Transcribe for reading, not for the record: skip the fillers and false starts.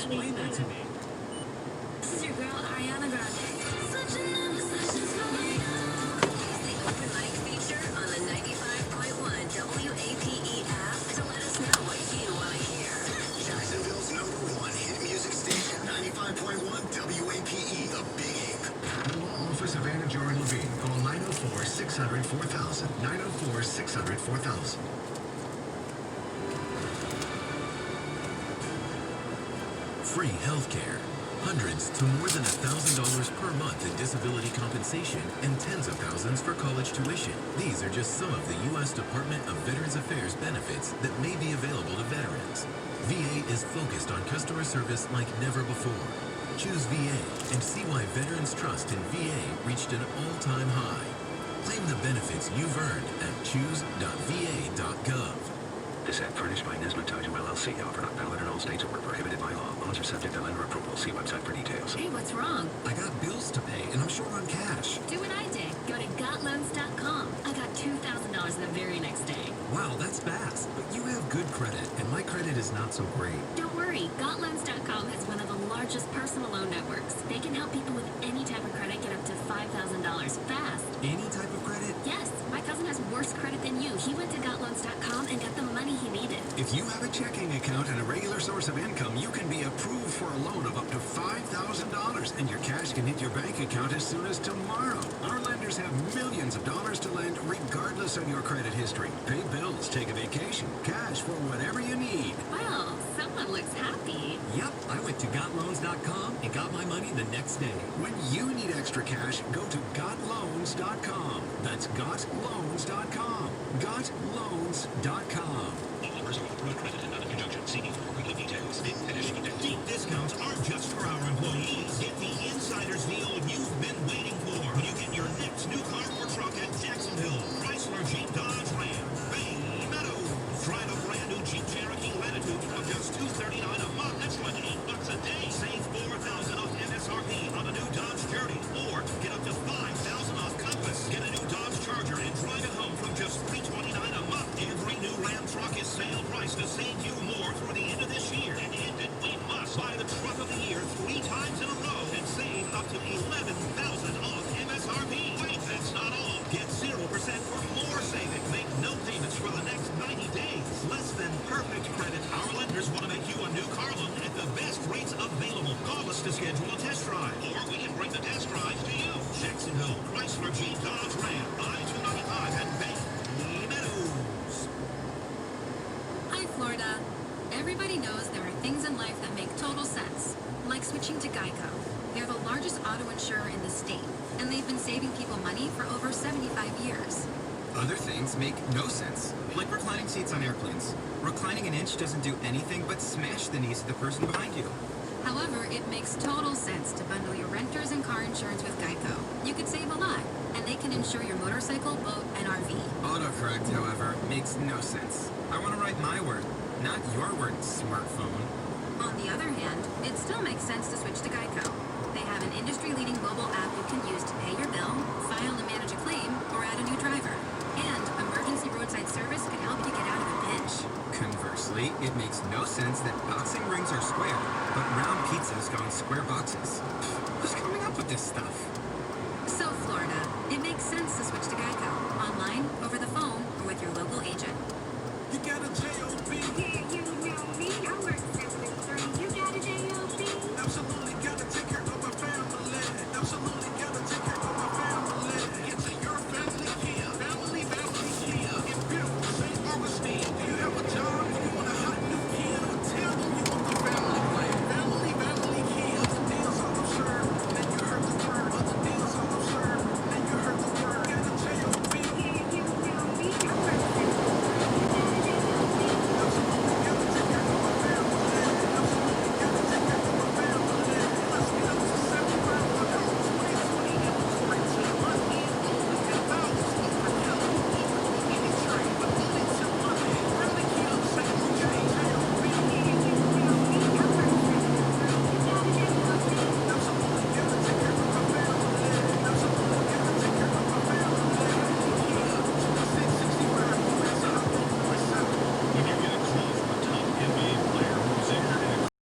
Explain that to me. This is your girl, Ariana Grande. Such an obsession for me. Use the open mic feature on the 95.1 WAPE app to let us know what you want to hear. Jacksonville's #1 hit music station, 95.1 WAPE, The Big Ape. Law Office of Anna Jordan Levine. Call 904-600-4000. 904-600-4000. Free health care, hundreds to more than $1,000 per month in disability compensation, and tens of thousands for college tuition. These are just some of the U.S. Department of Veterans Affairs benefits that may be available to veterans. VA is focused on customer service like never before. Choose VA and see why veterans' trust in VA reached an all-time high. Claim the benefits you've earned at choose.va.gov. This ad furnished by Nesmond Tojo LLC, offer not valid in all states or prohibited by law. Loans are subject to lender approval. See website for details. Hey, what's wrong? I got bills to pay and I'm short on cash. Do what I did. Go to GotLoans.com. I got $2,000 the very next day. Wow, that's fast. But you have good credit and my credit is not so great. Don't worry. GotLoans.com is one of the largest personal loan networks. They can help people with any type of credit get up to $5,000 fast. Any type of credit? Yes, my cousin has worse credit than you. He went to GotLoans.com and got the money he needed. If you have a checking account and a regular source of income, you can be approved for a loan of up to $5,000, and your cash can hit your bank account as soon as tomorrow. Our lenders have millions of dollars to lend regardless of your credit history. Pay bills, take a vacation, cash for whatever you need. Well, someone looks happy. Yep, I went to GotLoans.com and got my money the next day. When you need extra cash, go to GotLoans.com. That's GotLoans.com. GotLoans.com. Credit and other conjunction. See for complete details. Deep discounts aren't just for our employees. Get the insider's deal you've been waiting for. You get your next new car or truck at Jacksonville. Chrysler Jeep Dodge Ram. Bay Meadows. Try the brand new Jeep Cherokee Latitude for just $239 a month. That's like $8 a day. Save $4,000 off MSRP on a new Dodge Journey. Or get up to $5,000 off Compass. Get a new Dodge Charger and drive it home from just $329 a month. Every new Ram truck is sale price to save you more through the end of this year. And end it, we must buy the truck of the year 3 times in a row and save up to $11,000 off MSRP. Wait, that's not all. Get 0% for more saving. Make no payments for the next 90 days. Less than perfect credit. Our lenders want to make you a new car loan at the best rates available. Call us to schedule a test drive. Or we can bring the test drive to you. Jacksonville, Chrysler Jeep Dodge Ram, I-295 and Bay Meadows. Hi, Florida. Everybody knows there are things in life that make total sense, like switching to Geico. They're the largest auto insurer in the state, and they've been saving people money for over 75 years. Other things make no sense, like reclining seats on airplanes. Reclining an inch doesn't do anything but smash the knees of the person behind you. However, it makes total sense to bundle your renters and car insurance with Geico. You could save a lot, and they can insure your motorcycle, boat, and RV. Autocorrect, however, makes no sense. I want to write my word, not your word, smartphone. On the other hand, it still makes sense to switch to Geico. They have an industry-leading mobile app you can use to pay your bill, file and manage a claim, or add a new driver. And emergency roadside service can help you get out of a pinch. Conversely, it makes no sense that boxing rings are square, but round pizzas go in square boxes. Who's coming up with this stuff? So, Florida, it makes sense to switch to Geico. Online, over the phone, or with your local agent. You got a J-O-B.